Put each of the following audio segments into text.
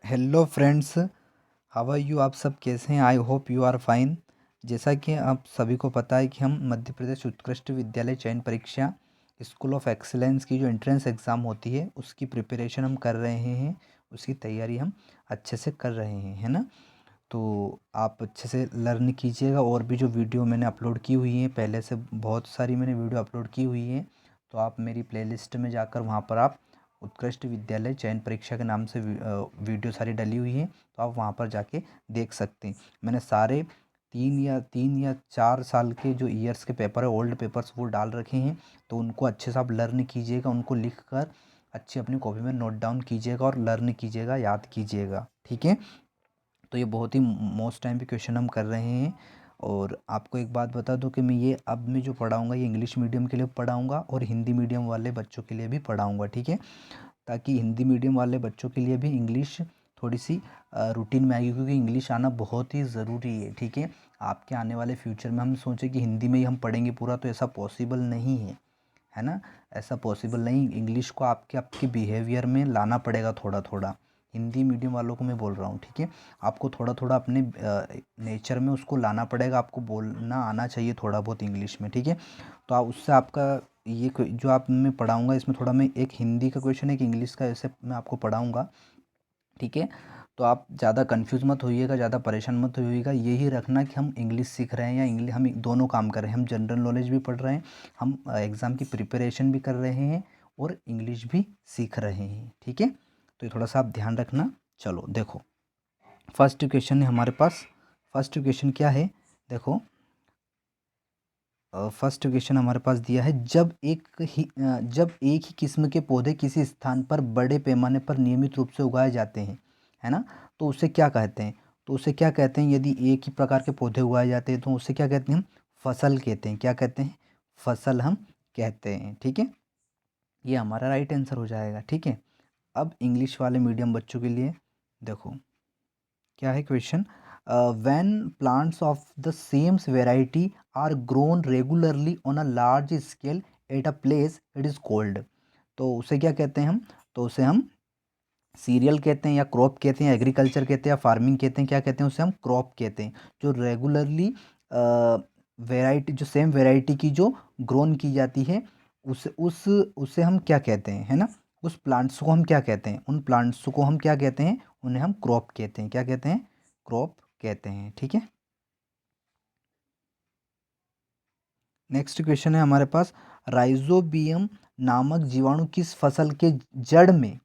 Hello friends, how are you. आप सब कैसे हैं? I hope you are fine. जैसा कि आप सभी को पता है कि हम मध्य प्रदेश उत्कृष्ट विद्यालय चयन परीक्षा स्कूल ऑफ एक्सीलेंस की जो एंट्रेंस एग्ज़ाम होती है उसकी प्रिपरेशन हम कर रहे हैं। उसकी तैयारी हम अच्छे से कर रहे हैं, है ना। तो आप अच्छे से लर्न कीजिएगा। और भी जो वीडियो मैंने अपलोड की हुई हैं पहले से, बहुत सारी मैंने वीडियो अपलोड की हुई हैं, तो आप मेरी प्लेलिस्ट में जाकर वहाँ पर आप उत्कृष्ट विद्यालय चयन परीक्षा के नाम से वीडियो सारी डली हुई हैं, तो आप वहाँ पर जाके देख सकते हैं। मैंने सारे 3 या 4 साल के जो ईयर्स के पेपर है, ओल्ड पेपर्स, वो डाल रखे हैं। तो उनको अच्छे से आप लर्न कीजिएगा, उनको लिख कर अच्छी अपनी कॉपी में नोट डाउन कीजिएगा और लर्न कीजिएगा, याद कीजिएगा, ठीक है। तो ये बहुत ही मोस्ट टाइम पे क्वेश्चन हम कर रहे हैं। और आपको एक बात बता दूं कि मैं जो पढ़ाऊँगा ये इंग्लिश मीडियम के लिए पढ़ाऊँगा और हिंदी मीडियम वाले बच्चों के लिए भी पढ़ाऊँगा, ठीक है। ताकि हिंदी मीडियम वाले बच्चों के लिए भी इंग्लिश थोड़ी सी रूटीन में आएगी, क्योंकि इंग्लिश आना बहुत ही ज़रूरी है, ठीक है। आपके आने वाले फ्यूचर में हम सोचें कि हिंदी में ही हम पढ़ेंगे पूरा, तो ऐसा पॉसिबल नहीं है ना। ऐसा पॉसिबल नहीं। इंग्लिश को आपके बिहेवियर में लाना पड़ेगा थोड़ा थोड़ा। हिंदी मीडियम वालों को मैं बोल रहा हूँ, ठीक है। आपको थोड़ा थोड़ा अपने नेचर में उसको लाना पड़ेगा। आपको बोलना आना चाहिए थोड़ा बहुत इंग्लिश में, ठीक है। तो आप उससे आपका जो आप मैं पढ़ाऊँगा इसमें थोड़ा मैं एक हिंदी का क्वेश्चन एक इंग्लिश का ऐसे मैं आपको पढ़ाऊँगा, ठीक है। तो आप ज़्यादा कंफ्यूज मत होइएगा, ज़्यादा परेशान मत होइएगा। यही रखना कि हम इंग्लिश सीख रहे हैं या इंग्लिश, हम दोनों काम कर रहे हैं। हम जनरल नॉलेज भी पढ़ रहे हैं, हम एग्ज़ाम की प्रिपरेशन भी कर रहे हैं और इंग्लिश भी सीख रहे हैं, ठीक है। तो ये थोड़ा सा आप ध्यान रखना। चलो देखो, फर्स्ट क्वेश्चन है हमारे पास। फर्स्ट क्वेश्चन क्या है, देखो। फर्स्ट क्वेश्चन हमारे पास दिया है, जब एक ही किस्म के पौधे किसी स्थान पर बड़े पैमाने पर नियमित रूप से उगाए जाते हैं, है ना, तो उसे क्या कहते हैं। तो उसे क्या कहते हैं, यदि एक ही प्रकार के पौधे उगाए जाते हैं तो उसे क्या कहते हैं, हम फसल कहते हैं। क्या कहते हैं? फसल हम कहते हैं, ठीक है। ये हमारा राइट आंसर हो जाएगा, ठीक है। अब इंग्लिश वाले मीडियम बच्चों के लिए देखो क्या है question. When plants of the same variety are grown regularly on a large scale at a place, it is called. तो उसे क्या कहते हैं हम? तो उसे हम सीरियल कहते हैं या क्रॉप कहते हैं, एग्रीकल्चर कहते हैं या फार्मिंग कहते हैं। क्या कहते हैं? उसे हम क्रॉप कहते हैं। जो रेगुलरली वेराइटी, जो सेम वेराइटी की जो ग्रोन की जाती है, उसे हम क्या कहते हैं, है ना। उस प्लांट्स को हम क्या कहते हैं? उन प्लांट्स को हम क्या कहते हैं? उन्हें हम क्रॉप कहते हैं। क्या कहते हैं? क्रॉप कहते हैं, ठीक है। नेक्स्ट क्वेश्चन है हमारे पास, राइजोबियम नामक जीवाणु किस फसल के जड़ में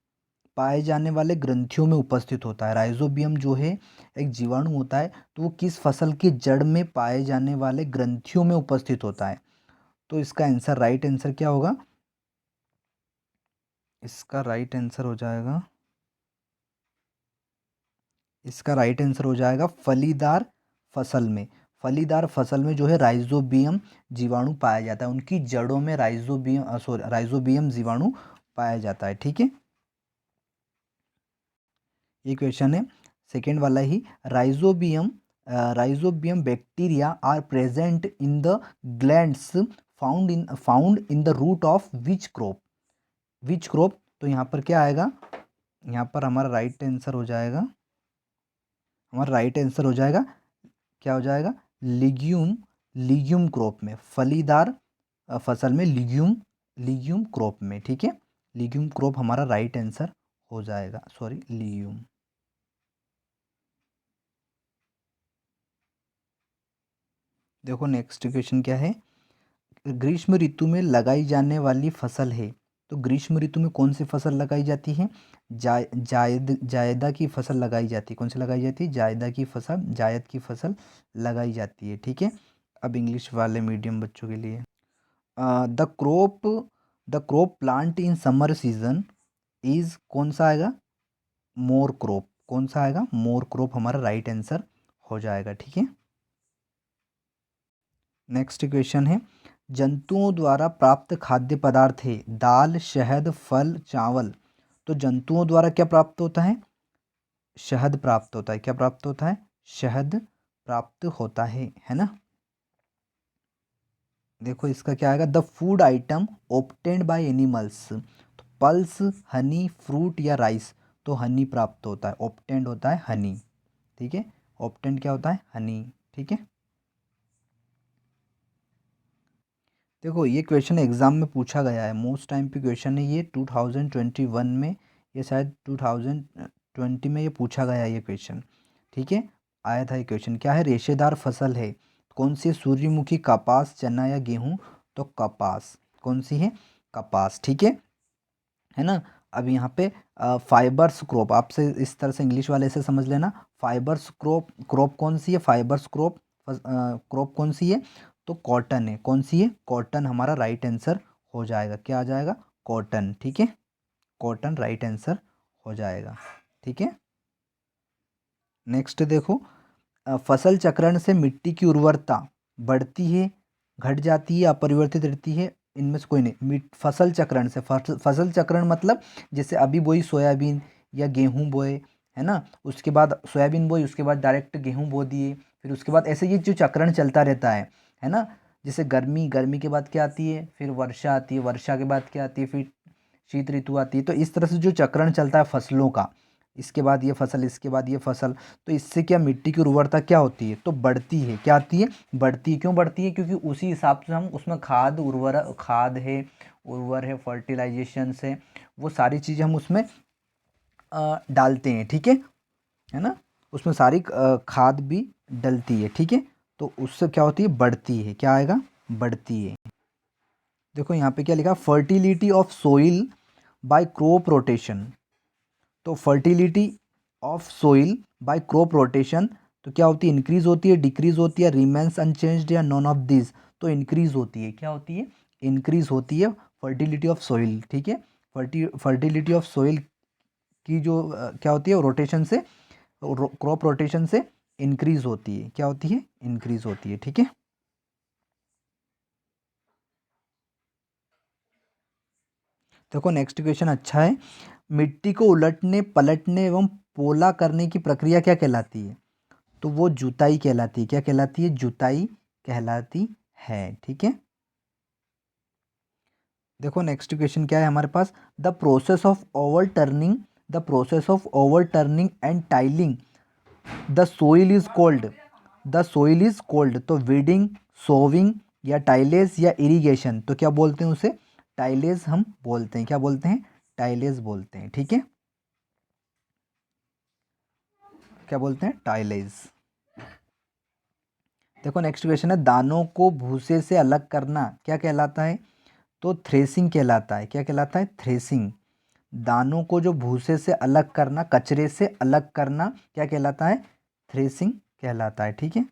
पाए जाने वाले ग्रंथियों में उपस्थित होता है। राइजोबियम जो है एक जीवाणु होता है, तो वो किस फसल के जड़ में पाए जाने वाले ग्रंथियों में उपस्थित होता है। तो इसका आंसर, राइट आंसर क्या होगा? इसका राइट आंसर हो जाएगा, इसका राइट आंसर हो जाएगा फलीदार फसल में। फलीदार फसल में जो है राइजोबियम जीवाणु पाया जाता है। उनकी जड़ों में राइजोबियम जीवाणु पाया जाता है, ठीक है। ये क्वेश्चन है सेकेंड वाला ही। Rhizobium rhizobium bacteria are present in the glands found in the root of which crop. तो यहाँ पर क्या आएगा? यहाँ पर हमारा राइट आंसर हो जाएगा, क्या हो जाएगा? लिग्यूम। लिग्यूम क्रॉप में, फलीदार फसल में, लिग्यूम क्रॉप में, ठीक है। लिग्यूम क्रॉप हमारा राइट आंसर हो जाएगा, सॉरी, लिग्यूम। देखो नेक्स्ट क्वेश्चन क्या है, ग्रीष्म ऋतु में लगाई जाने वाली फसल है। तो ग्रीष्म ऋतु में कौन सी फसल लगाई जाती है? जायदा की फसल लगाई जाती है। कौन सी लगाई जाती है? जायद की फसल लगाई जाती है, ठीक है। अब इंग्लिश वाले मीडियम बच्चों के लिए, the crop plant in summer season is, कौन सा आएगा? More crop. कौन सा आएगा? मोर क्रॉप हमारा राइट आंसर हो जाएगा, ठीक है। नेक्स्ट क्वेश्चन है, जंतुओं द्वारा प्राप्त खाद्य पदार्थ है दाल, शहद, फल, चावल। तो जंतुओं द्वारा क्या प्राप्त होता है? शहद प्राप्त होता है। क्या प्राप्त होता है? शहद प्राप्त होता है ना। देखो इसका क्या आएगा, the food item obtained by animals. तो पल्स, हनी, फ्रूट या राइस। तो हनी प्राप्त होता है, ऑब्टेंड होता है हनी, ठीक है। ऑब्टेंड क्या होता है, हनी, ठीक है। देखो ये क्वेश्चन एग्जाम में पूछा गया है, मोस्ट टाइम पे क्वेश्चन है ये 2021 में, ये शायद 2020 में ये पूछा गया है ये क्वेश्चन, ठीक है। आया था ये क्वेश्चन, क्या है, रेशेदार फसल है कौन सी, सूर्यमुखी, कपास, चना या गेहूं, तो कपास, कौन सी है, कपास, ठीक है ना। अब यहाँ पे फाइबर्स क्रॉप, आपसे इस तरह से इंग्लिश वाले से समझ लेना, फाइबर्स क्रॉप, क्रॉप कौन सी है, फाइबर्स क्रॉप, क्रॉप कौन सी है, तो कॉटन है, कौन सी है, कॉटन हमारा राइट आंसर हो जाएगा, क्या आ जाएगा, कॉटन, ठीक है, कॉटन राइट आंसर हो जाएगा, ठीक है। नेक्स्ट देखो, फसल चक्रण से मिट्टी की उर्वरता बढ़ती है, घट जाती है, अपरिवर्तित रहती है, इनमें से कोई नहीं। फसल चक्रण से, फसल चक्रण मतलब जैसे अभी बोई सोयाबीन या गेहूं बोए, है ना, उसके बाद सोयाबीन बोई, उसके बाद डायरेक्ट गेहूं बो दिए, फिर उसके बाद ऐसे ये जो चक्रण चलता रहता है ना। जैसे गर्मी, गर्मी के बाद क्या आती है, फिर वर्षा आती है, वर्षा के बाद क्या आती है, फिर शीत ऋतु आती है। तो इस तरह से जो चक्रण चलता है फसलों का, इसके बाद ये फसल, इसके बाद ये फसल, तो इससे क्या मिट्टी की उर्वरता क्या होती है, तो बढ़ती है, क्या आती है, बढ़ती है। क्यों बढ़ती है, क्योंकि उसी हिसाब से हम उसमें खाद, खाद है, उर्वर है, फर्टिलाइजेशन है, वो सारी चीज़ें हम उसमें डालते हैं, ठीक है ना, उसमें सारी खाद भी डलती है, ठीक है। तो उससे क्या होती है, बढ़ती है, क्या आएगा, बढ़ती है। देखो यहाँ पे क्या लिखा, fertility of soil by crop rotation, तो fertility of soil by crop rotation, तो क्या होती है, इंक्रीज होती है, डिक्रीज होती है, रिमेन्स अनचेंज्ड, या नॉन ऑफ दिस, तो इंक्रीज होती है, क्या होती है, इंक्रीज होती है फर्टिलिटी ऑफ सोइल, ठीक है। फर्टिलिटी ऑफ सोइल की जो क्या होती है, रोटेशन से, क्रॉप रोटेशन से इंक्रीज होती है, क्या होती है, इंक्रीज होती है, ठीक है। देखो नेक्स्ट क्वेश्चन अच्छा है, मिट्टी को उलटने, पलटने एवं पोला करने की प्रक्रिया क्या कहलाती है, तो वो जुताई कहलाती है, क्या कहलाती है, जुताई कहलाती है, ठीक है। देखो नेक्स्ट क्वेश्चन क्या है हमारे पास, the process of over turning, the process of over turning and tilling the soil is called, the soil is called, तो वीडिंग, सोविंग, या टाइलेज, या इरिगेशन, तो क्या बोलते हैं उसे, टाइलेज हम बोलते हैं, क्या बोलते हैं, टाइलेज बोलते हैं, ठीक है, क्या बोलते हैं, टाइलेज। देखो नेक्स्ट क्वेश्चन है, दानों को भूसे से अलग करना क्या कहलाता है, तो थ्रेसिंग कहलाता है, क्या कहलाता है, थ्रेसिंग। दानों को जो भूसे से अलग करना, कचरे से अलग करना, क्या कहलाता है, थ्रेसिंग कहलाता है, ठीक है,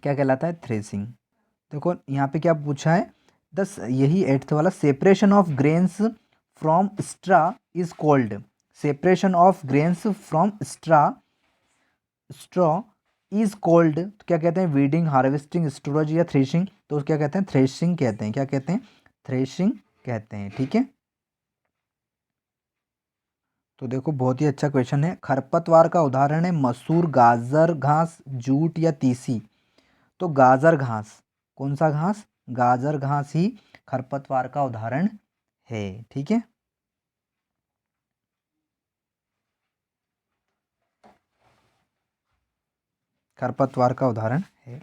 क्या कहलाता है, थ्रेसिंग। देखो यहाँ पे क्या पूछा है, दस, यही एट्थ वाला, separation of grains from straw is called, separation of grains from straw is called, तो क्या कहते हैं, वीडिंग, हार्वेस्टिंग, स्टोरेज, या थ्रेशिंग, तो क्या कहते हैं, थ्रेशिंग कहते हैं, क्या कहते हैं, थ्रेशिंग कहते हैं, ठीक है। तो देखो बहुत ही अच्छा क्वेश्चन है, खरपतवार का उदाहरण है मसूर, गाजर घास, जूट, या तीसी, तो गाजर घास, कौन सा घास, गाजर घास ही खरपतवार का उदाहरण है, ठीक है। खरपतवार का उदाहरण है।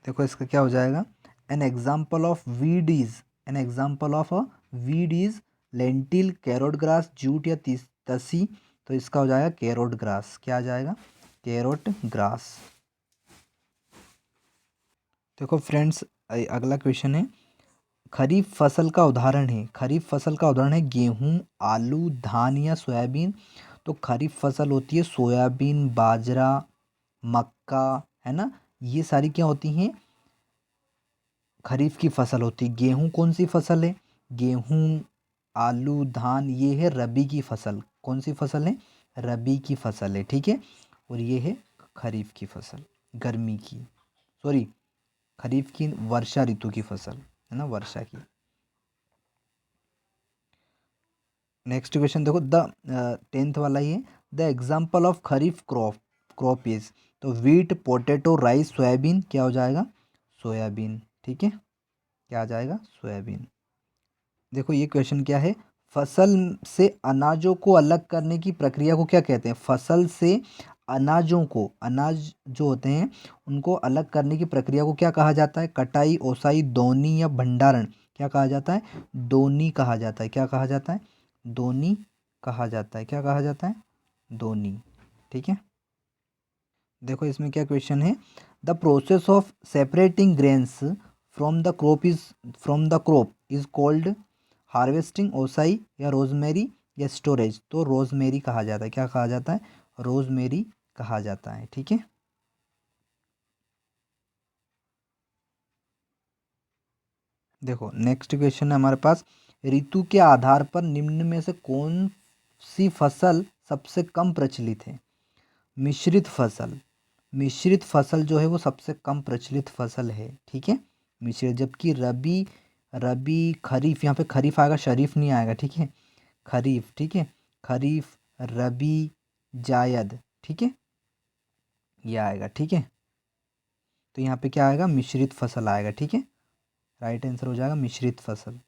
देखो इसका क्या हो जाएगा, an example of weed is, an example of a weed is lentil, carrot grass, jute, या तसी, तो इसका हो जाएगा कैरोट ग्रास, क्या आ जाएगा, कैरोट ग्रास। देखो फ्रेंड्स, अगला क्वेश्चन है, खरीफ फसल का उदाहरण है, खरीफ फसल का उदाहरण है गेहूं, आलू, धान, या सोयाबीन, तो खरीफ फसल होती है सोयाबीन, बाजरा, मक्का, है ना, ये सारी क्या होती हैं, खरीफ की फसल होती है। गेहूं कौन सी फसल है, गेहूं, आलू, धान, ये है रबी की फसल, कौन सी फसल है, रबी की फसल है, ठीक है। और ये है खरीफ की फसल, गर्मी की, सॉरी, खरीफ की वर्षा ऋतु की फसल, है ना, वर्षा की। नेक्स्ट क्वेश्चन देखो, द 10th वाला ही है, the example of kharif crop, crop is, तो वीट, पोटैटो, राइस, सोयाबीन, क्या हो जाएगा, सोयाबीन, ठीक है, क्या आ जाएगा, सोयाबीन। देखो ये क्वेश्चन क्या है, फसल से अनाजों को अलग करने की प्रक्रिया को क्या कहते हैं? फसल से अनाजों को, अनाज जो होते हैं उनको अलग करने की प्रक्रिया को क्या कहा जाता है? कटाई, ओसाई, दौनी या भंडारण? क्या कहा जाता है? दोनी कहा जाता है। क्या कहा जाता है? दोनी कहा जाता है। क्या कहा जाता है? दोनी। ठीक है। देखो इसमें क्या क्वेश्चन है, the process of separating grains from the crop is called harvesting, OSI या रोजमेरी या स्टोरेज? तो रोजमेरी कहा जाता है। क्या कहा जाता है? रोजमेरी कहा जाता है। ठीक है। देखो नेक्स्ट क्वेश्चन है हमारे पास, ऋतु के आधार पर निम्न में से कौन सी फसल सबसे कम प्रचलित है? मिश्रित फसल। मिश्रित फसल जो है वो सबसे कम प्रचलित फसल है। ठीक है। मिश्रित, जबकि रबी, रबी खरीफ, यहाँ पे खरीफ आएगा, शरीफ नहीं आएगा। ठीक है। खरीफ। ठीक है। खरीफ, रबी, जायद। ठीक है। ये आएगा। ठीक है। तो यहाँ पे क्या आएगा? मिश्रित फसल आएगा। ठीक है। राइट आंसर हो जाएगा मिश्रित फसल।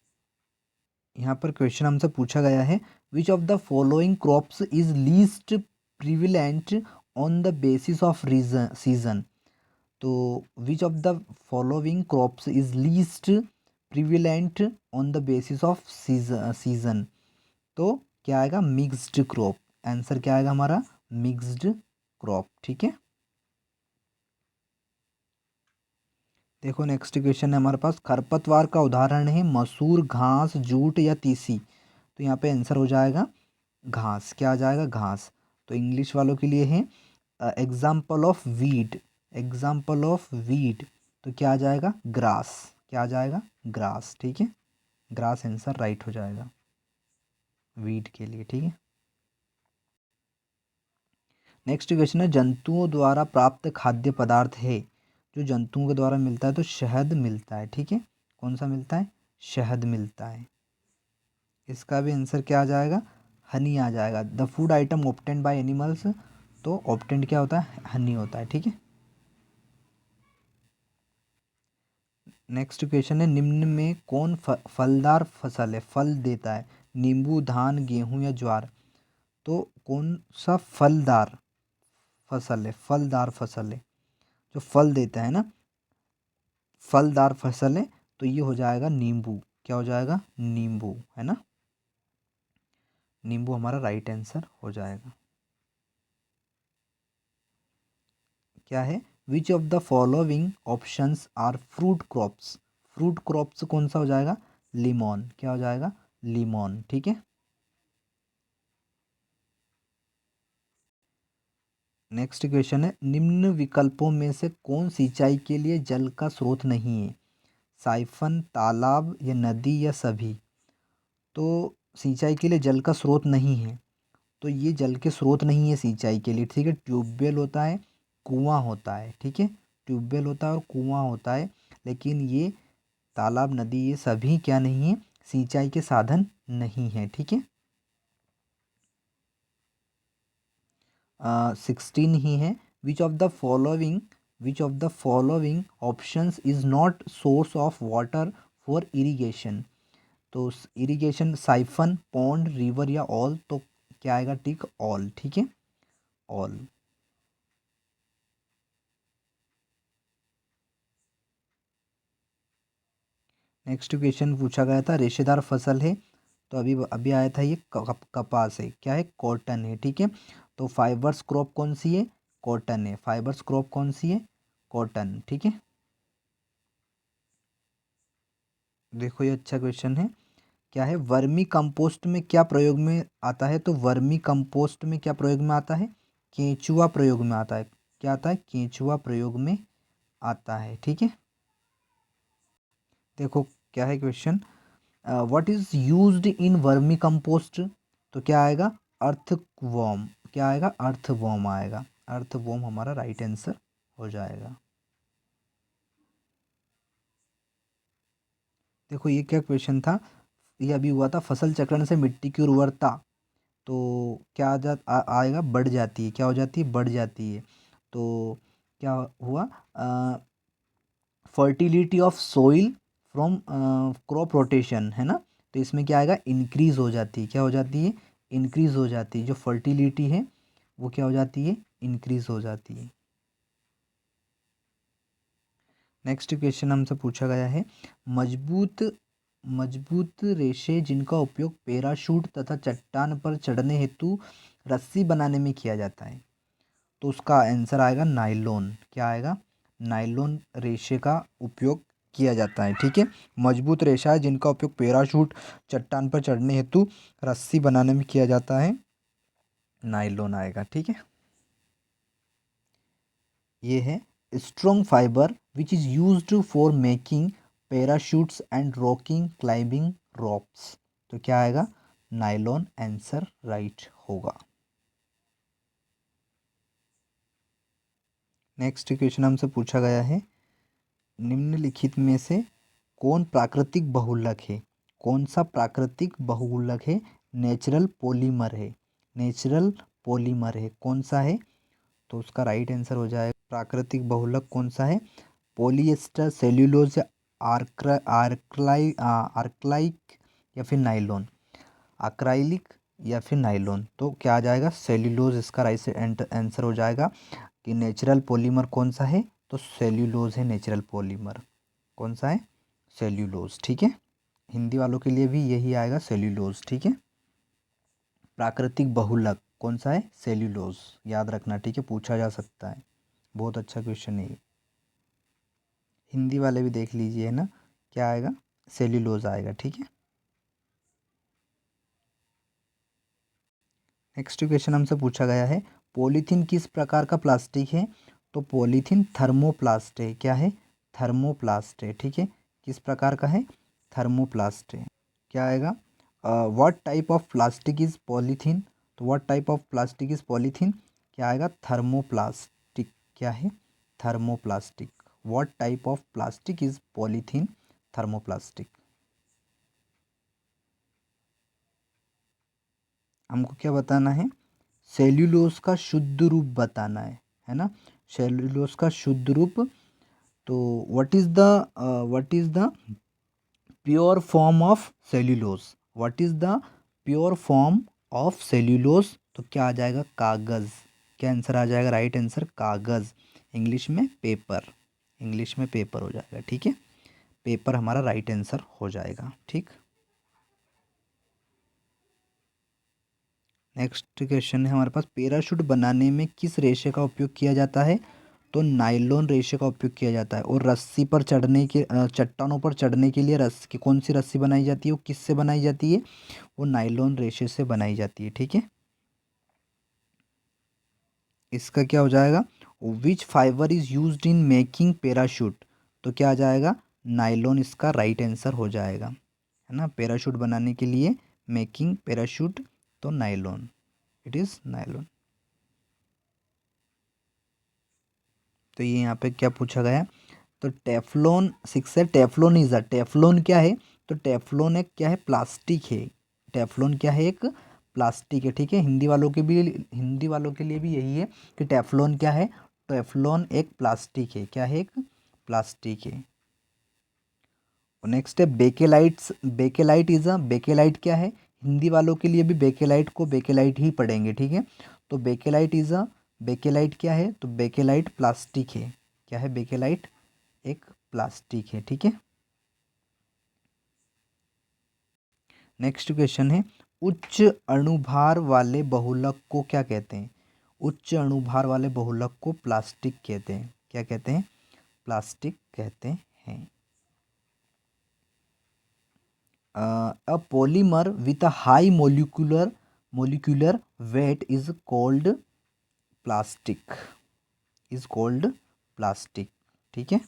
यहाँ पर क्वेश्चन हमसे पूछा गया है, which of the following crops is least prevalent on the basis of region season? तो which of the following crops is least prevalent on the basis of season? तो क्या आएगा? Mixed crop. आंसर क्या आएगा हमारा? Mixed crop. ठीक है। देखो नेक्स्ट क्वेश्चन है हमारे पास, खरपतवार का उदाहरण है मसूर, घास, जूट या तीसी? तो यहाँ पे आंसर हो जाएगा घास। क्या आ जाएगा? घास। तो इंग्लिश वालों के लिए है example of weed. Example of weed तो क्या आ जाएगा? ग्रास। क्या आ जाएगा? ग्रास। ठीक है। ग्रास आंसर राइट हो जाएगा वीड के लिए। ठीक है। नेक्स्ट क्वेश्चन है, जंतुओं द्वारा प्राप्त खाद्य पदार्थ है, जो जंतुओं के द्वारा मिलता है तो शहद मिलता है। ठीक है। कौन सा मिलता है? शहद मिलता है। इसका भी आंसर क्या आ जाएगा? हनी आ जाएगा। The food item obtained by animals, तो ऑब्टेन्ड क्या होता है? हनी होता है। ठीक है। नेक्स्ट क्वेश्चन है, निम्न में कौन फलदार फसल है, फल देता है? नींबू, धान, गेहूं या ज्वार? तो कौन सा फलदार फसल है? फलदार फसल है जो फल देता है ना, फलदार फसल है, तो ये हो जाएगा नींबू। क्या हो जाएगा? नींबू, है ना। नींबू हमारा राइट आंसर हो जाएगा। क्या है? Which of the following options are fruit crops? Fruit crops कौन सा हो जाएगा? लीमॉन। क्या हो जाएगा? लीमॉन। ठीक है। नेक्स्ट क्वेश्चन है, निम्न विकल्पों में से कौन सिंचाई के लिए जल का स्रोत नहीं है? साइफन, तालाब या नदी या सभी? तो सिंचाई के लिए जल का स्रोत नहीं है, तो ये जल के स्रोत नहीं है सिंचाई के लिए। ठीक है। ट्यूबवेल होता है, कुआं होता है। ठीक है। ट्यूबवेल होता है और कुआं होता है, लेकिन ये तालाब, नदी, ये सभी क्या नहीं है? सिंचाई के साधन नहीं है। ठीक है। 16 ही है, which of the following, which of the following options is not source of water for irrigation? तो इरिगेशन, साइफन, पॉन्ड, रिवर या ऑल? तो क्या आएगा? टिक ऑल। ठीक है। ऑल। नेक्स्ट क्वेश्चन पूछा गया था, रेशेदार फसल है, तो अभी अभी आया था ये कपास है। क्या है? कॉटन है। ठीक है। तो फाइबर्स क्रॉप कौन सी है? कॉटन है। फाइबर्स क्रॉप कौन सी है? कॉटन। ठीक है। देखो ये अच्छा क्वेश्चन है, क्या है? वर्मी कंपोस्ट में क्या प्रयोग में आता है? तो वर्मी कंपोस्ट में क्या प्रयोग में आता है? केंचुआ प्रयोग में आता है। क्या आता है? केंचुआ प्रयोग में आता है। ठीक है। देखो क्या है question, what is used in vermi compost? तो क्या आएगा? अर्थ वॉर्म। क्या आएगा? अर्थ वॉर्म आएगा। अर्थ वॉर्म हमारा राइट आंसर हो जाएगा। देखो ये क्या क्वेश्चन था, ये अभी हुआ था, फसल चक्रण से मिट्टी की उर्वरता तो क्या आएगा? बढ़ जाती है। क्या हो जाती है? बढ़ जाती है। तो क्या हुआ? Fertility of soil from crop rotation, है ना। तो इसमें क्या आएगा, इंक्रीज़ हो जाती है। क्या हो जाती है, इंक्रीज़ हो जाती है। जो फर्टिलिटी है वो क्या हो जाती है, इंक्रीज़ हो जाती है। नेक्स्ट क्वेश्चन हमसे पूछा गया है, मजबूत मजबूत रेशे जिनका उपयोग पैराशूट तथा चट्टान पर चढ़ने हेतु रस्सी बनाने में किया जाता है, तो उसका आंसर आएगा नायलॉन। क्या आएगा, नायलॉन रेशे का उपयोग किया जाता है। ठीक है, मजबूत रेशा है जिनका उपयोग पैराशूट चट्टान पर चढ़ने हेतु रस्सी बनाने में किया जाता है, नायलॉन आएगा। ठीक है, ये है strong fibre which is used for making parachutes and rocking climbing ropes. तो क्या आएगा, नायलॉन आंसर राइट होगा। नेक्स्ट क्वेश्चन हमसे पूछा गया है, निम्नलिखित में से कौन प्राकृतिक बहुलक है, कौन सा प्राकृतिक बहुलक है, नेचुरल पॉलीमर है, नेचुरल पॉलीमर है, कौन सा है, तो उसका राइट आंसर हो जाएगा, प्राकृतिक बहुलक कौन सा है, पॉलीएस्टर, सेल्यूलोज, आर्कलाइक या फिर नाइलॉन, आक्राइलिक या फिर नाइलॉन। तो क्या आ जाएगा, सेल्यूलोज इसका राइट आंसर हो जाएगा। कि नेचुरल पॉलीमर कौन सा है, तो सेल्यूलोज है नेचुरल पॉलीमर। कौन सा है, सेल्यूलोज। ठीक है, हिंदी वालों के लिए भी यही आएगा, सेल्यूलोज। ठीक है, प्राकृतिक बहुलक कौन सा है, सेल्यूलोज, याद रखना। ठीक है, पूछा जा सकता है, बहुत अच्छा क्वेश्चन है ये, हिंदी वाले भी देख लीजिए, है ना। क्या आएगा, सेल्यूलोज आएगा। ठीक है, नेक्स्ट क्वेश्चन हमसे पूछा गया है, पॉलीथीन किस प्रकार का प्लास्टिक है, तो पॉलीथीन थर्मोप्लास्ट है। क्या है, थर्मोप्लास्ट है। ठीक है, किस प्रकार का है, थर्मोप्लास्ट है। क्या आएगा, what type of plastic is polythene, तो what type of plastic is polythene, क्या आएगा, थर्मोप्लास्टिक। क्या है, thermoplastic. What type of plastic is polythene, thermoplastic. हमको क्या बताना है, सेल्यूलोज का शुद्ध रूप बताना है ना, सेल्यूलोज का शुद्ध रूप। तो what is the pure form of cellulose, what is the pure form of cellulose, तो क्या आ जाएगा, कागज। क्या आंसर आ जाएगा, राइट आंसर कागज, इंग्लिश में पेपर, इंग्लिश में पेपर हो जाएगा। ठीक है, पेपर हमारा राइट आंसर हो जाएगा। ठीक, नेक्स्ट क्वेश्चन है हमारे पास, पैराशूट बनाने में किस रेशे का उपयोग किया जाता है, तो नाइलॉन रेशे का उपयोग किया जाता है। और रस्सी पर चढ़ने के चट्टानों पर चढ़ने के लिए रस्सी की कौन सी रस्सी बनाई जाती है, वो किससे बनाई जाती है, वो नाइलॉन रेशे से बनाई जाती है। ठीक है, इसका क्या हो जाएगा, which fibre is used in making parachute, तो क्या आ जाएगा, नाइलॉन इसका राइट आंसर हो जाएगा, है ना। पैराशूट बनाने के लिए मेकिंग पैराशूट, तो नाइलॉन, इट इज़ नाइलॉन। तो ये यहाँ पे क्या पूछा गया, तो टेफ्लॉन 6 है, टेफ्लॉन इज टेफ्लॉन क्या है, तो टेफ्लॉन एक क्या है, प्लास्टिक है। टेफ्लॉन क्या है, एक प्लास्टिक है। ठीक है, हिंदी वालों के लिए भी यही है कि टेफ्लॉन क्या है, टेफ्लॉन एक प्लास्टिक है। क्या है, एक प्लास्टिक है। नेक्स्ट है बेकेलाइट्स, बेकेलाइट क्या है, हिंदी वालों के लिए भी बेकेलाइट को बेकेलाइट ही पढ़ेंगे। ठीक है, तो बेकेलाइट क्या है, तो बेकेलाइट प्लास्टिक है। क्या है, बेकेलाइट एक प्लास्टिक है। ठीक है, नेक्स्ट क्वेश्चन है, उच्च अणुभार वाले बहुलक को क्या कहते हैं, उच्च अणुभार वाले बहुलक को प्लास्टिक कहते हैं। क्या कहते हैं, प्लास्टिक कहते हैं। A polymer with a high molecular weight is called plastic, is called plastic। ठीक है,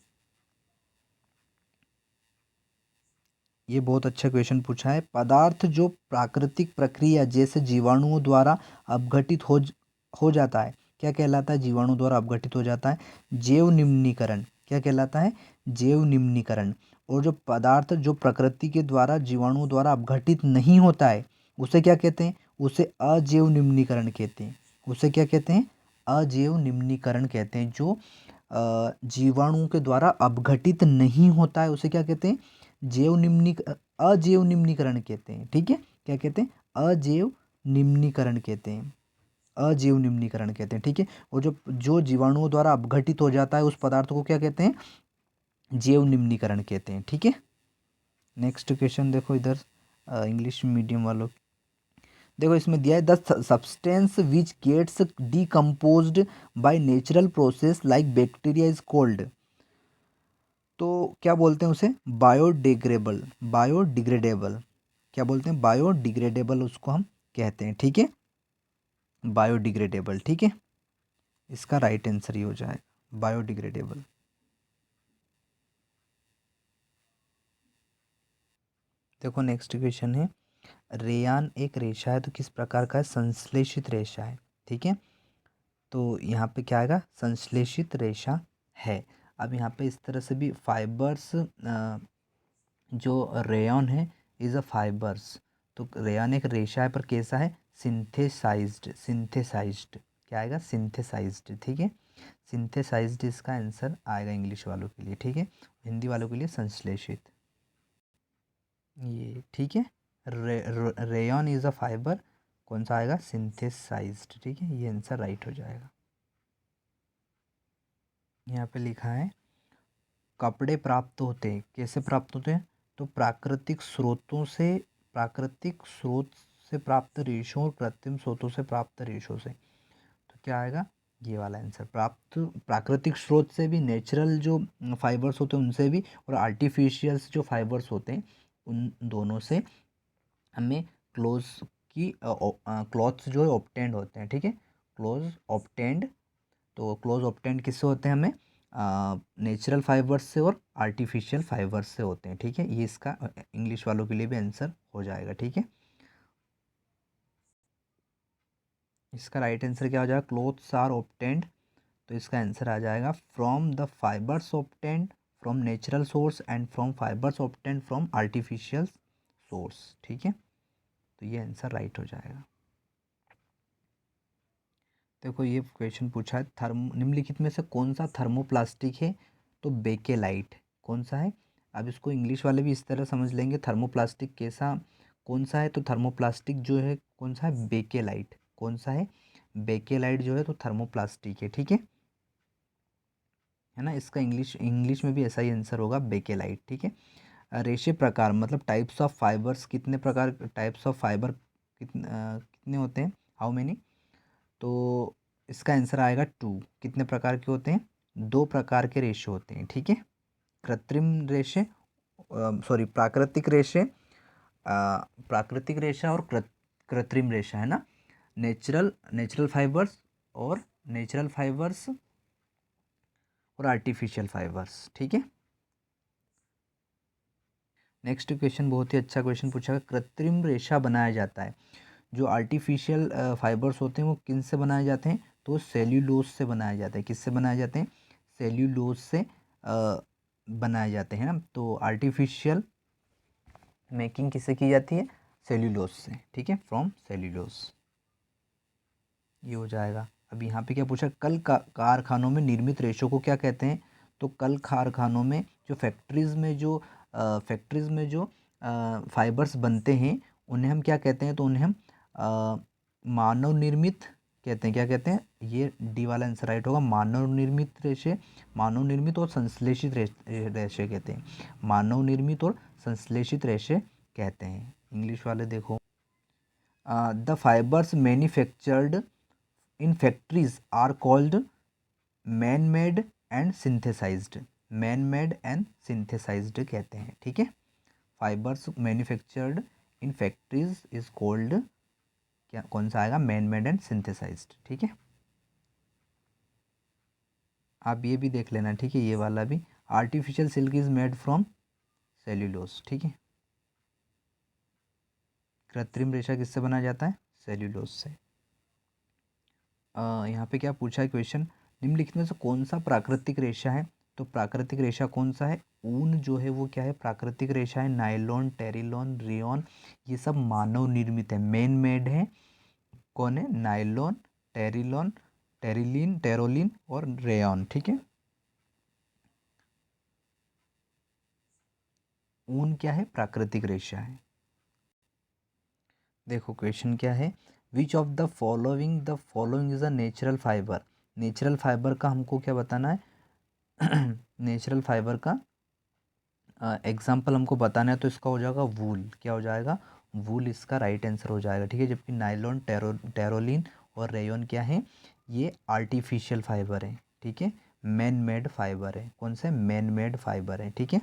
ये बहुत अच्छा क्वेश्चन पूछा है। पदार्थ जो प्राकृतिक प्रक्रिया जैसे जीवाणुओं द्वारा अपघटित हो जाता है, क्या कहलाता है, जीवाणु द्वारा अपघटित हो जाता है, जैव निम्नीकरण। क्या कहलाता है, जैव निम्नीकरण। और जो पदार्थ जो प्रकृति के द्वारा जीवाणुओं द्वारा अपघटित नहीं होता है, उसे क्या कहते हैं, उसे अजैव निम्नीकरण कहते हैं। उसे क्या कहते हैं, अजैव निम्नीकरण कहते हैं। जो जीवाणुओं के द्वारा अपघटित नहीं होता है, उसे क्या कहते हैं, जैव निम्नी अजैव निम्नीकरण कहते हैं। ठीक है, क्या कहते हैं? अजैव निम्नीकरण कहते हैं, अजैव निम्नीकरण कहते हैं। ठीक है, और जो जो जीवाणुओं द्वारा अपघटित हो जाता है उस पदार्थ को क्या कहते हैं? जैव निम्नीकरण कहते हैं। ठीक है, नेक्स्ट क्वेश्चन देखो इधर, इंग्लिश मीडियम वालों, देखो इसमें दिया है the substance which gets decomposed by natural process like bacteria is called, तो क्या बोलते हैं उसे? बायोडिग्रेडेबल, बायोडिग्रेडेबल, क्या बोलते हैं? बायोडिग्रेडेबल उसको हम कहते हैं। ठीक है, बायोडिग्रेडेबल। ठीक है, इसका राइट आंसर ये हो जाएगा बायोडिग्रेडेबल। देखो नेक्स्ट क्वेश्चन है, रेयान एक रेशा है तो किस प्रकार का है? संश्लेषित रेशा है। ठीक है, तो यहाँ पे क्या आएगा? संश्लेषित रेशा है। अब यहाँ पे इस तरह से भी फाइबर्स, जो रेयन है इज़ अ फाइबर्स, तो रेयन एक रेशा है पर कैसा है? सिंथेसाइज्ड, सिंथेसाइज्ड, क्या आएगा? सिंथेसाइज्ड। ठीक है, सिंथेसाइज्ड इसका आंसर आएगा इंग्लिश वालों के लिए। ठीक है, हिंदी वालों के लिए संश्लेषित, ये ठीक है। रेयन इज़ अ फाइबर, कौन सा आएगा? सिंथेसाइज्ड। ठीक है, ये आंसर राइट हो जाएगा। यहाँ पे लिखा है कपड़े प्राप्त होते हैं, कैसे प्राप्त होते हैं? तो प्राकृतिक स्रोतों से, प्राकृतिक स्रोत से प्राप्त रेशों और कृत्रिम स्रोतों से प्राप्त रेशों से, तो क्या आएगा? ये वाला आंसर। प्राप्त प्राकृतिक स्रोत से भी, नेचुरल जो फाइबर्स होते हैं उनसे भी, और आर्टिफिशियल जो फाइबर्स होते हैं उन दोनों से हमें क्लोज की क्लॉथ्स जो है ऑब्टेंड होते हैं। ठीक है, क्लोज ऑब्टेंड, तो क्लोज ऑब्टेंड किससे होते हैं? हमें नेचुरल फाइबर्स से और आर्टिफिशियल फाइबर्स से होते हैं। ठीक है, ये इसका इंग्लिश वालों के लिए भी आंसर हो जाएगा। ठीक है, इसका राइट आंसर क्या हो जाएगा? क्लोथ्स आर ऑब्टेंड, तो इसका आंसर आ जाएगा from the fibres obtained from natural source and from fibres obtained from artificial source. ठीक है, तो ये आंसर राइट हो जाएगा। देखो ये क्वेश्चन पूछा है, निम्नलिखित में से कौन सा थर्मोप्लास्टिक है? तो बेकेलाइट, कौन सा है? अब इसको इंग्लिश वाले भी इस तरह समझ लेंगे, थर्मोप्लास्टिक कैसा, कौन सा है? तो थर्मोप्लास्टिक जो है कौन सा है? बेकेलाइट, कौन सा है? बेकेलाइट जो है तो थर्मोप्लास्टिक है। ठीक है ना, इसका इंग्लिश इंग्लिश में भी ऐसा ही आंसर होगा, बेकेलाइट। ठीक है, रेशे प्रकार मतलब टाइप्स ऑफ फाइबर्स, कितने प्रकार, टाइप्स ऑफ फाइबर कितने होते हैं? How many? तो इसका आंसर आएगा 2। कितने प्रकार के होते हैं? 2 प्रकार के रेशे होते हैं। ठीक है, कृत्रिम रेशे, सॉरी प्राकृतिक रेशे, प्राकृतिक रेशा और कृत्रिम रेशा, है ना। नेचुरल नेचुरल फाइबर्स और नेचुरल फाइबर्स और आर्टिफिशियल फाइबर्स। ठीक है, नेक्स्ट क्वेश्चन बहुत ही अच्छा क्वेश्चन पूछा है, कृत्रिम रेशा बनाया जाता है, जो आर्टिफिशियल फाइबर्स होते हैं वो किन से बनाए जाते हैं? तो सेल्यूलोज से बनाए जाते हैं। किससे बनाए जाते हैं? सेल्यूलोज से बनाए जाते हैं ना, तो आर्टिफिशियल मेकिंग किससे की जाती है? सेल्यूलोज से। ठीक है, फ्रॉम सेल्यूलोज, ये हो जाएगा। अब यहाँ पे क्या पूछा, कारखानों में निर्मित रेशों को क्या कहते हैं? तो कल कारखानों में जो फैक्ट्रीज में जो फाइबर्स बनते हैं उन्हें हम क्या कहते हैं? तो उन्हें हम मानव निर्मित कहते हैं। क्या कहते हैं? ये डी वाला आंसर राइट होगा, मानव निर्मित रेशे, मानव निर्मित और संश्लेषित रेशे कहते हैं, मानव निर्मित और संश्लेषित रेशे कहते हैं। इंग्लिश वाले देखो, the fibres manufactured in factories are called man made and synthesised, man made and synthesised कहते हैं। ठीक है, fibres manufactured in factories is called, क्या कौन सा आएगा? Man made and synthesised. ठीक है, आप ये भी देख लेना। ठीक है, ये वाला भी, artificial silk is made from cellulose. ठीक है, कृत्रिम रेशा किससे बनाया जाता है? सेल्यूलोज से। यहाँ पे क्या पूछा है क्वेश्चन, निम्नलिखित में से कौन सा प्राकृतिक रेशा है? तो प्राकृतिक रेशा कौन सा है? ऊन जो है वो क्या है? प्राकृतिक रेशा है। नायलॉन, टेरिलॉन, रेयॉन, ये सब मानव निर्मित है, मैन मेड है। कौन है? नायलॉन, टेरिलॉन, टेरिलिन, टेरोलिन और रेयॉन। ठीक है, ऊन क्या है? प्राकृतिक रेशा है। देखो क्वेश्चन क्या है, which of the following is a natural fibre. Natural fibre का हमको क्या बताना है? नेचुरल फाइबर का एग्जाम्पल हमको बताना है, तो इसका हो जाएगा वूल। क्या हो जाएगा? वूल इसका राइट आंसर हो जाएगा, ठीक है। जबकि नायलॉन, टेरोलिन और रेयन क्या है? ये आर्टिफिशियल फाइबर है, ठीक है। मैन मेड फाइबर है। कौन से? मैन मेड फाइबर है, ठीक है।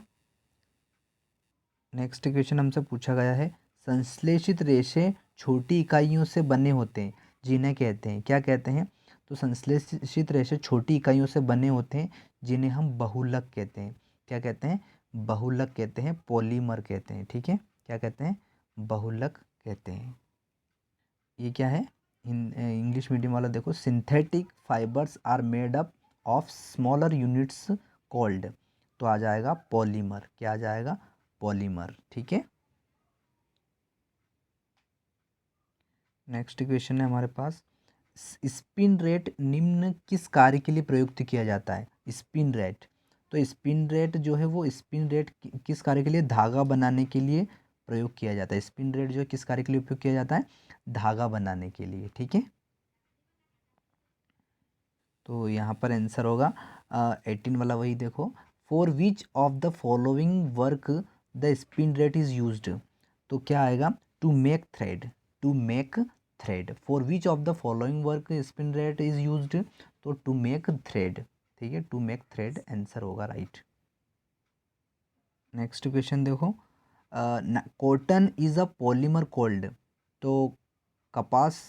नेक्स्ट क्वेश्चन हमसे पूछा गया है, संश्लेषित रेशे छोटी इकाइयों से बने होते हैं, जिन्हें कहते हैं, क्या कहते हैं? तो संश्लेषित रेशे छोटी इकाइयों से बने होते हैं, जिन्हें हम बहुलक कहते हैं। क्या कहते हैं? बहुलक कहते हैं, पॉलीमर कहते हैं, ठीक है। क्या कहते हैं? बहुलक कहते हैं। ये क्या है? इंग्लिश मीडियम वाला देखो, synthetic fibres are made up of smaller units called. तो आ जाएगा पॉलीमर। क्या आ जाएगा? पॉलीमर, ठीक है। नेक्स्ट क्वेश्चन है हमारे पास, स्पिन रेट निम्न किस कार्य के लिए प्रयुक्त किया जाता है? स्पिन रेट, तो स्पिन रेट जो है वो स्पिन रेट किस कार्य के लिए? धागा बनाने के लिए प्रयोग किया जाता है। स्पिन रेट जो है किस कार्य के लिए उपयोग किया जाता है? धागा बनाने के लिए, ठीक है। तो यहाँ पर आंसर होगा 18 वाला, वही देखो, for which of the following work the spin rate is used. तो क्या आएगा? To make thread, to make thread. For which of the following work spin rate is used, तो टू मेक थ्रेड, ठीक है। टू मेक थ्रेड आंसर होगा right. Next question देखो, cotton is a polymer called. तो कपास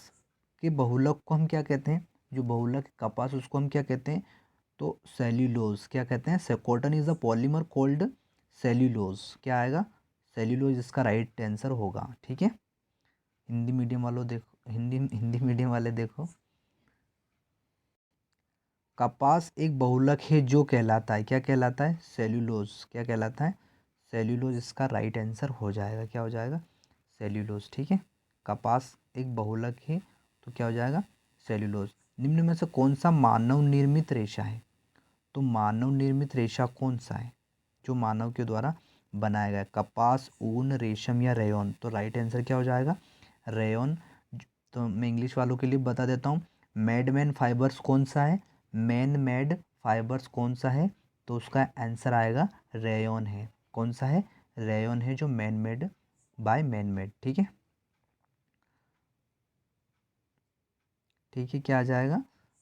के बहुलक को हम क्या कहते हैं? जो बहुलक है कपास, उसको हम क्या कहते हैं? तो सेल्यूलोज। क्या कहते हैं? Cotton is a polymer cold cellulose. क्या आएगा? सेल्यूलोज इसका राइट आंसर होगा, ठीक है। हिंदी मीडियम वालों देखो, हिंदी हिंदी मीडियम वाले देखो, कपास एक बहुलक है जो कहलाता है, क्या कहलाता है? सेल्यूलोज। क्या कहलाता है? सेल्यूलोज इसका राइट आंसर हो जाएगा। क्या हो जाएगा? सेल्यूलोज, ठीक है। कपास एक बहुलक है तो क्या हो जाएगा? सेल्यूलोज। निम्न में से कौन सा मानव निर्मित रेशा है? तो मानव निर्मित रेशा कौन सा है जो मानव के द्वारा बनाया गया? कपास, ऊन, रेशम या रेयॉन। तो राइट आंसर क्या हो जाएगा? रेयॉन। तो मैं इंग्लिश वालों के लिए बता देता हूँ, मैडमैन फाइबर्स कौन सा है? मैन मेड फाइबर्स कौन सा है? तो उसका आंसर आएगा रेयॉन है। कौन सा है? रेयॉन है, जो man made by man made, ठीक है। ठीक है, क्या आ जाएगा?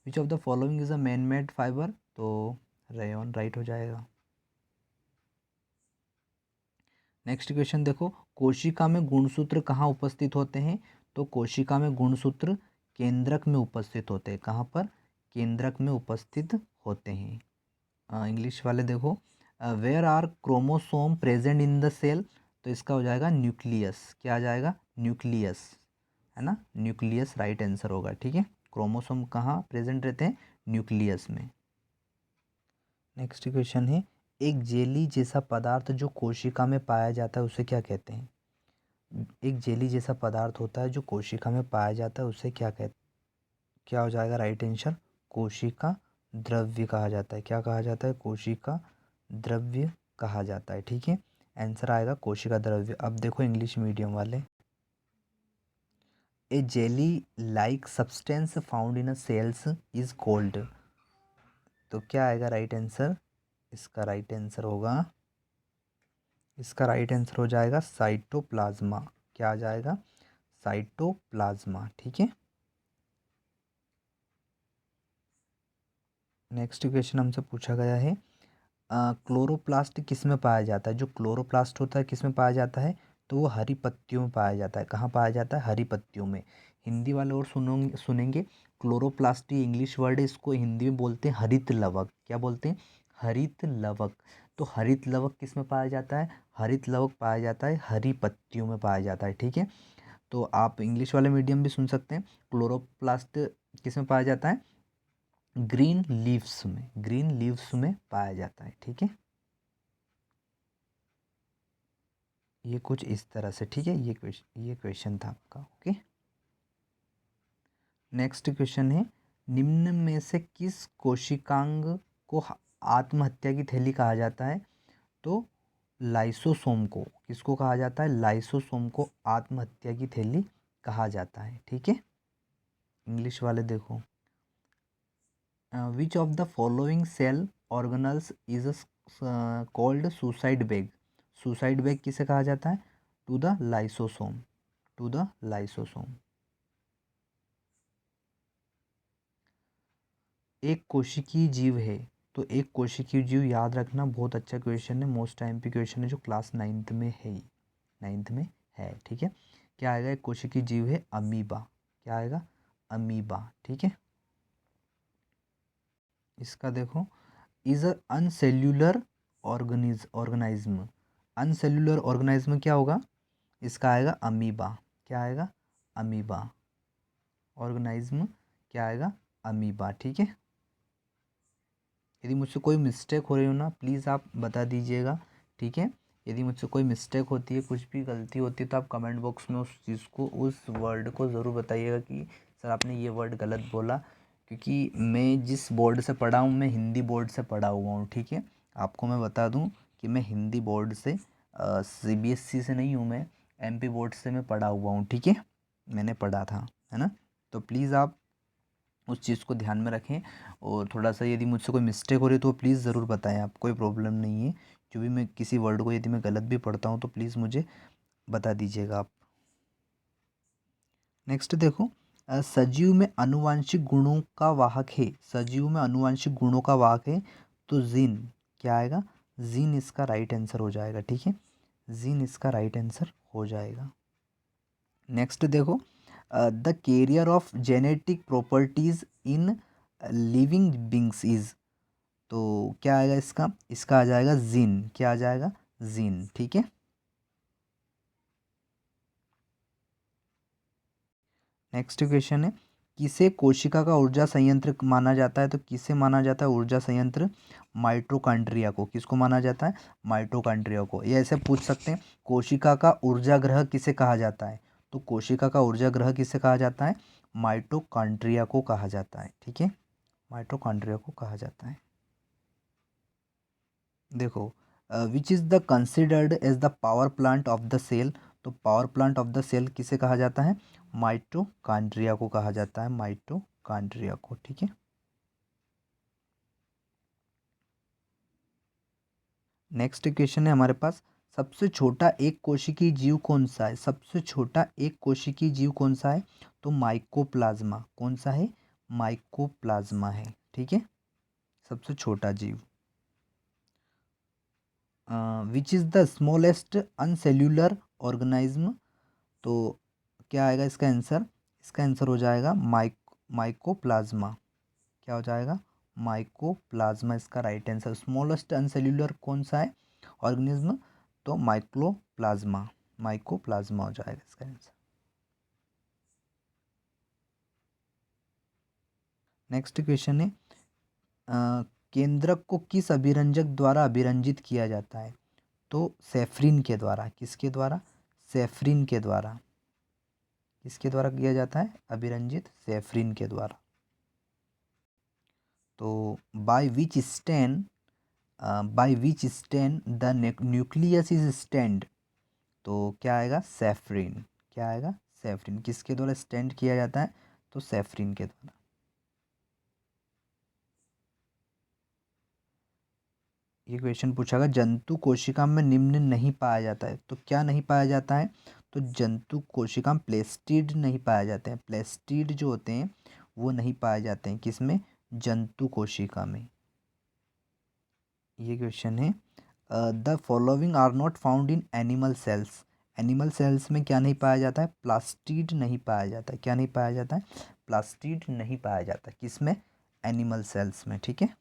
विच of the following is a man made fibre, तो रेयॉन राइट हो जाएगा। नेक्स्ट क्वेश्चन देखो, कोशिका में गुणसूत्र कहाँ उपस्थित होते हैं? तो कोशिका में गुणसूत्र केंद्रक में उपस्थित होते हैं। कहाँ पर? केंद्रक में उपस्थित होते हैं। इंग्लिश वाले देखो, where are chromosome present in the cell. तो इसका हो जाएगा न्यूक्लियस। क्या आ जाएगा? न्यूक्लियस, है ना। न्यूक्लियस राइट आंसर होगा, ठीक है। क्रोमोसोम कहाँ प्रेजेंट रहते हैं? न्यूक्लियस में। नेक्स्ट क्वेश्चन है, एक जेली जैसा पदार्थ जो कोशिका में पाया जाता है उसे क्या कहते हैं? एक जेली जैसा पदार्थ होता है जो कोशिका में पाया जाता है उसे क्या कहते? क्या हो जाएगा राइट आंसर? कोशिका द्रव्य कहा जाता है। क्या कहा जाता है? कोशिका द्रव्य कहा जाता है, ठीक है। आंसर आएगा कोशिका द्रव्य। अब देखो इंग्लिश मीडियम वाले, a jelly like substance found in a cells is called. तो क्या आएगा राइट आंसर? इसका राइट आंसर होगा, इसका राइट आंसर हो जाएगा साइटोप्लाज्मा। क्या आ जाएगा? साइटोप्लाज्मा, ठीक है। नेक्स्ट क्वेश्चन हमसे पूछा गया है, क्लोरोप्लास्ट किस में पाया जाता है? जो क्लोरोप्लास्ट होता है किस में पाया जाता है? तो वो हरी पत्तियों में पाया जाता है। कहाँ पाया जाता है? हरी पत्तियों में। हिंदी वाले और सुनेंगे, क्लोरोप्लास्ट ये इंग्लिश वर्ड है, इसको हिंदी में बोलते हैं हरित लवक। क्या बोलते हैं? हरित लवक। तो हरित लवक किस में पाया जाता है? हरित लवक पाया जाता है हरी पत्तियों में पाया जाता है, ठीक है। तो आप इंग्लिश वाले मीडियम भी सुन सकते हैं, क्लोरोप्लास्ट किस में पाया जाता है? ग्रीन लीव्स में, ग्रीन लीव्स में पाया जाता है, ठीक है। ये कुछ इस तरह से, ठीक है। ये क्वेश्चन था आपका, ओके। नेक्स्ट क्वेश्चन है, निम्न में से किस कोशिकांग को आत्महत्या की थैली कहा जाता है? तो लाइसोसोम को किसको कहा जाता है? लाइसोसोम को आत्महत्या की थैली कहा जाता है। ठीक है, इंग्लिश वाले देखो, which of the following cell organelles is called suicide bag? Suicide bag किसे कहा जाता है? To the lysosome, to the lysosome. एक कोशिकीय जीव है, तो एक कोशिकीय जीव याद रखना, बहुत अच्छा क्वेश्चन है, मोस्ट आईएमपी क्वेश्चन है, जो क्लास 9th में है, 9th में है। ठीक है, क्या आएगा? एक कोशिकीय जीव है अमीबा। क्या आएगा? अमीबा। ठीक है, इसका देखो, इज अ अनसेल्यूलर ऑर्गेनिज्म। अनसेल्यूलर ऑर्गेनिज्म क्या होगा? इसका आएगा अमीबा। क्या आएगा? अमीबा। ऑर्गेनिज्म क्या आएगा? अमीबा। ठीक है, यदि मुझसे कोई मिस्टेक हो रही हो ना, प्लीज़ आप बता दीजिएगा। ठीक है, यदि मुझसे कोई मिस्टेक होती है, कुछ भी गलती होती है, तो आप कमेंट बॉक्स में उस चीज़ को, उस वर्ड को ज़रूर बताइएगा कि सर आपने ये वर्ड गलत बोला, क्योंकि मैं जिस बोर्ड से पढ़ा हूँ, मैं हिंदी बोर्ड से पढ़ा हुआ हूँ। ठीक है, आपको मैं बता दूँ कि मैं हिंदी बोर्ड से, CBSE से नहीं हूँ, मैं MP बोर्ड से मैं पढ़ा हुआ हूँ। ठीक है, मैंने पढ़ा था, है ना। तो प्लीज़ आप उस चीज़ को ध्यान में रखें, और थोड़ा सा यदि मुझसे कोई मिस्टेक हो रही है तो प्लीज़ ज़रूर बताएं, आप, कोई प्रॉब्लम नहीं है। जो भी मैं किसी वर्ड को यदि मैं गलत भी पढ़ता हूँ तो प्लीज़ मुझे बता दीजिएगा आप। नेक्स्ट देखो, सजीव में आनुवांशिक गुणों का वाहक है, सजीव में आनुवांशिक गुणों का वाहक है, तो जीन क्या आएगा? जीन इसका राइट आंसर हो जाएगा। ठीक है, जीन इसका राइट आंसर हो जाएगा। नेक्स्ट देखो, the carrier of genetic properties in living beings is, तो क्या आएगा इसका? इसका आ जाएगा जीन। क्या आ जाएगा? जीन। ठीक है, नेक्स्ट क्वेश्चन है, किसे कोशिका का ऊर्जा संयंत्र माना जाता है? तो किसे माना जाता है ऊर्जा संयंत्र? माइटोकॉन्ड्रिया को। किसको माना जाता है? माइटोकॉन्ड्रिया को। ये ऐसे पूछ सकते हैं, कोशिका का ऊर्जा ग्रह किसे कहा जाता है? तो कोशिका का ऊर्जा ग्रह किसे कहा जाता है? माइटोकॉन्ड्रिया को कहा जाता है। ठीक है, माइटोकॉन्ड्रिया को कहा जाता है। देखो, which is the considered as the power plant of the cell, तो power plant of the cell किसे कहा जाता है? माइटोकॉन्ड्रिया को कहा जाता है, माइटोकॉन्ड्रिया को। ठीक है, नेक्स्ट क्वेश्चन है हमारे पास, सबसे छोटा एक कोशिकीय जीव कौन सा है? सबसे छोटा एक कोशिकीय जीव कौन सा है? तो माइकोप्लाज्मा। कौन सा है? माइकोप्लाज्मा है। ठीक है, सबसे छोटा जीव। Which is the smallest unicellular organism, तो क्या आएगा इसका आंसर? इसका आंसर हो जाएगा माइकोप्लाज्मा। क्या हो जाएगा? माइकोप्लाज्मा इसका राइट आंसर। स्मॉलेस्ट अनसेल्यूलर कौन सा है ऑर्गेनिज्म? तो माइक्रोप्लाज्मा, माइकोप्लाज्मा हो जाएगा इसका आंसर। नेक्स्ट क्वेश्चन है, केंद्रक को किस अभिरंजक द्वारा अभिरंजित किया जाता है? तो सेफ्रिन के द्वारा। किसके द्वारा? सेफ्रिन के द्वारा। किसके द्वारा किया जाता है अभिरंजित? सेफ्रिन के द्वारा। तो by which stand the nucleus is stand, तो क्या आएगा? सेफ्रिन। क्या आएगा? सेफ्रिन। किसके द्वारा स्टैंड किया जाता है? तो सेफ्रिन के द्वारा। ये क्वेश्चन पूछा गया, जंतु कोशिका में निम्न नहीं पाया जाता है, तो क्या नहीं पाया जाता है? तो जंतु कोशिका में प्लेस्टिड नहीं पाया जाते हैं, प्लेस्टिड जो होते हैं वो नहीं पाए जाते हैं, किसमें? जंतु कोशिका में। ये क्वेश्चन है, the following are not found in animal cells, animal cells में क्या नहीं पाया जाता है? प्लास्टिड नहीं पाया जाता है। क्या नहीं पाया जाता है? प्लास्टिड नहीं पाया जाता, किसमें? एनिमल सेल्स में। ठीक है,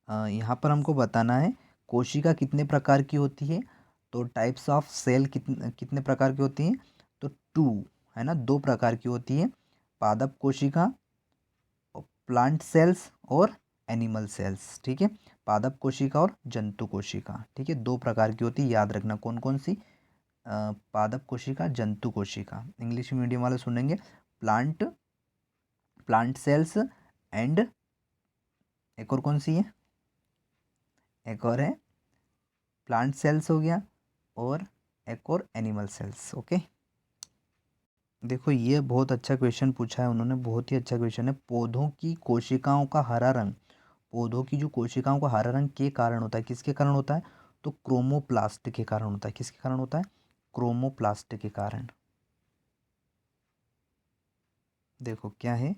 यहाँ पर हमको बताना है कोशिका कितने प्रकार की होती है, तो टाइप्स ऑफ सेल कितने कितने प्रकार की होती हैं? तो टू, है ना, दो प्रकार की होती है, पादप कोशिका, प्लांट सेल्स और एनिमल सेल्स। ठीक है, पादप कोशिका और जंतु कोशिका। ठीक है, दो प्रकार की होती है, याद रखना कौन कौन सी? पादप कोशिका, जंतु कोशिका। इंग्लिश मीडियम वाले सुनेंगे प्लांट, प्लांट सेल्स एंड, एक और कौन सी है? एक और है प्लांट सेल्स हो गया, और एक और एनिमल सेल्स। ओके, देखो ये बहुत अच्छा क्वेश्चन पूछा है उन्होंने, बहुत ही अच्छा क्वेश्चन है। पौधों की कोशिकाओं का हरा रंग, पौधों की जो कोशिकाओं का हरा रंग के कारण होता है, किसके कारण होता है? तो क्रोमोप्लास्ट के कारण होता है। किसके कारण होता है? क्रोमोप्लास्ट के कारण। देखो क्या है,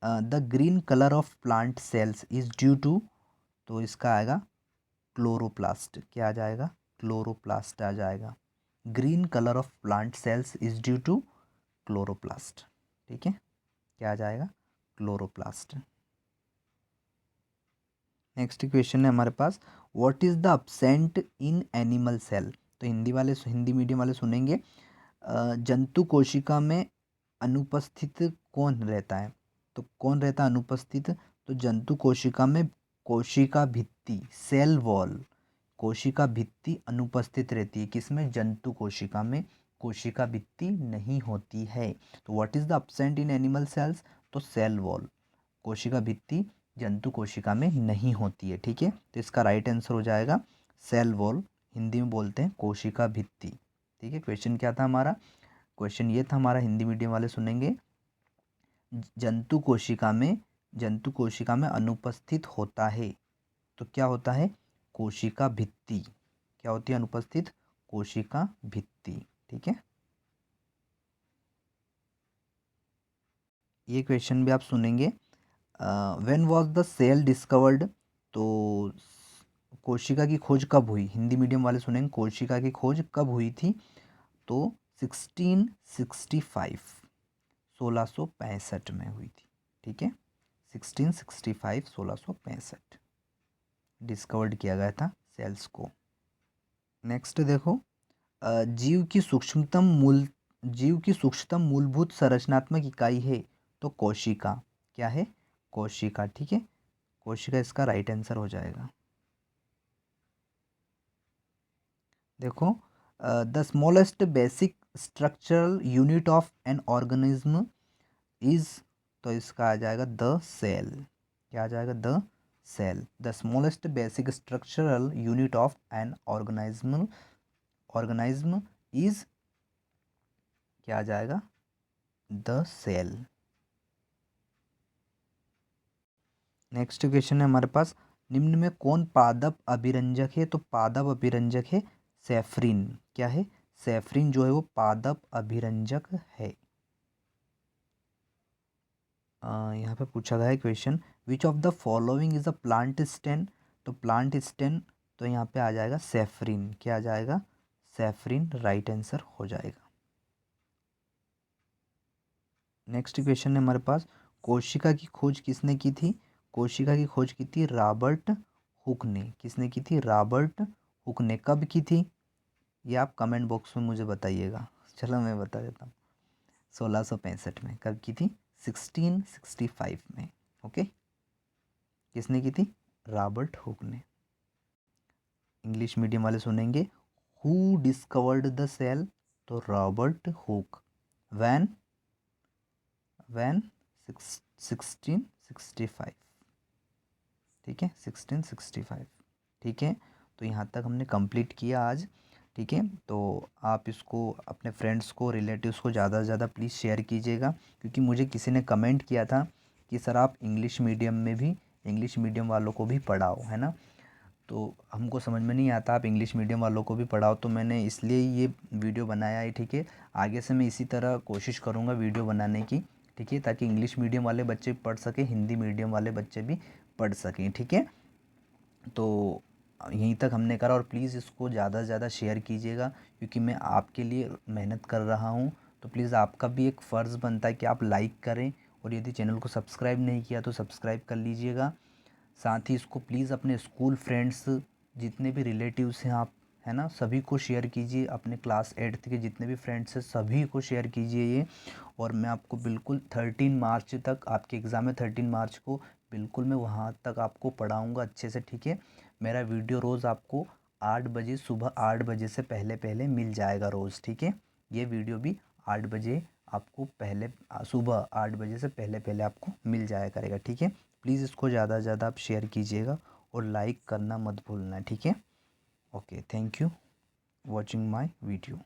the green colour of plant cells is due to, तो इसका आएगा क्लोरोप्लास्ट। क्या आ जाएगा? क्लोरोप्लास्ट आ जाएगा। Green colour of plant cells is due to chloroplast. ठीक है, क्या आ जाएगा? क्लोरोप्लास्ट। नेक्स्ट क्वेश्चन है हमारे पास, what is the absent in animal cell. तो हिंदी मीडियम वाले सुनेंगे, जंतु कोशिका में अनुपस्थित कौन रहता है? तो कौन रहता है अनुपस्थित? तो जंतु कोशिका में कोशिका भित्ति, सेल वॉल, कोशिका भित्ति अनुपस्थित रहती है। किसमें? जंतु कोशिका में कोशिका भित्ति नहीं होती है। तो what is the absent in animal sales? तो सेल वॉल, कोशिका भित्ति जंतु कोशिका में नहीं होती है। ठीक है, तो इसका राइट आंसर हो जाएगा सेल वॉल, हिंदी में बोलते हैं कोशिका भित्ति। ठीक है, क्वेश्चन क्या था हमारा? क्वेश्चन ये था हमारा, हिंदी मीडियम वाले सुनेंगे, जंतु कोशिका में अनुपस्थित होता है, तो क्या होता है? कोशिका भित्ति। क्या होती है अनुपस्थित? कोशिका भित्ति। ठीक है, ये क्वेश्चन भी आप सुनेंगे, when was the cell discovered. तो कोशिका की खोज कब हुई? हिंदी मीडियम वाले सुनेंगे, कोशिका की खोज कब हुई थी? तो 1665, 1665 में हुई थी। ठीक है, 1665, 1665 डिस्कवर्ड किया गया था सेल्स को। नेक्स्ट देखो, जीव की सूक्ष्मतम मूलभूत संरचनात्मक इकाई है, तो कोशिका। क्या है? कोशिका। ठीक है, कोशिका इसका राइट आंसर हो जाएगा। देखो, the smallest basic structural unit of an organism is, तो इसका आ जाएगा द सेल। क्या आ जाएगा? The cell. The smallest basic structural unit of an organism is, क्या आ जाएगा? The cell. नेक्स्ट क्वेश्चन है हमारे पास, निम्न में कौन पादप अभिरंजक है? तो पादप अभिरंजक है सेफ्रिन। क्या है? सेफ्रिन जो है वो पादप अभिरंजक है। यहाँ पे पूछा गया है question, which of the following is a plant stain. तो प्लांट स्टेन, तो यहाँ पे आ जाएगा सेफ्रिन। क्या आ जाएगा? सेफ्रिन राइट आंसर हो जाएगा। नेक्स्ट क्वेश्चन है हमारे पास, कोशिका की खोज किसने की थी? कोशिका की खोज की थी रॉबर्ट हुक ने। किसने की थी? रॉबर्ट हुक ने। कब की थी? ये आप कमेंट बॉक्स में मुझे बताइएगा। चलो मैं बता देता हूँ, 1665 में। कब की थी? 1665 में। ओके, किसने की थी? रॉबर्ट हुक ने। इंग्लिश मीडियम वाले सुनेंगे, हु डिस्कवर्ड द सेल। तो रॉबर्ट हुक। वैन, वैन 1665। ठीक है, 1665। ठीक है, तो यहाँ तक हमने कंप्लीट किया आज। ठीक है, तो आप इसको अपने फ्रेंड्स को, रिलेटिव्स को ज़्यादा से ज़्यादा प्लीज़ शेयर कीजिएगा, क्योंकि मुझे किसी ने कमेंट किया था कि सर आप इंग्लिश मीडियम में भी, इंग्लिश मीडियम वालों को भी पढ़ाओ, है ना। तो हमको समझ में नहीं आता आप इंग्लिश मीडियम वालों को भी पढ़ाओ, तो मैंने इसलिए ये वीडियो बनाया है। ठीक है, आगे से मैं इसी तरह कोशिश करूँगा वीडियो बनाने की। ठीक है, ताकि इंग्लिश मीडियम वाले बच्चे पढ़ सकें, हिंदी मीडियम वाले बच्चे भी पढ़ सकें। ठीक है, तो यहीं तक हमने करा, और प्लीज़ इसको ज़्यादा से ज़्यादा शेयर कीजिएगा, क्योंकि मैं आपके लिए मेहनत कर रहा हूँ। तो प्लीज़ आपका भी एक फ़र्ज़ बनता है कि आप लाइक करें, और यदि चैनल को सब्सक्राइब नहीं किया तो सब्सक्राइब कर लीजिएगा। साथ ही इसको प्लीज़ अपने स्कूल फ्रेंड्स, जितने भी रिलेटिव्स हैं आप, है ना, सभी को शेयर कीजिए। अपने क्लास 8th के जितने भी फ्रेंड्स हैं सभी को शेयर कीजिए ये। और मैं आपको बिल्कुल 13 मार्च तक, आपके एग्ज़ाम है 13 मार्च को, बिल्कुल मैं वहाँ तक आपको पढ़ाऊँगा अच्छे से। ठीक है, मेरा वीडियो रोज़ आपको 8 बजे, सुबह 8 बजे से पहले पहले मिल जाएगा रोज़। ठीक है, ये वीडियो भी 8 बजे आपको पहले, सुबह 8 बजे से पहले पहले आपको मिल जाया करेगा। ठीक है, प्लीज़ इसको ज़्यादा से ज़्यादा आप शेयर कीजिएगा, और लाइक करना मत भूलना, ठीक है। Okay, thank you watching my video.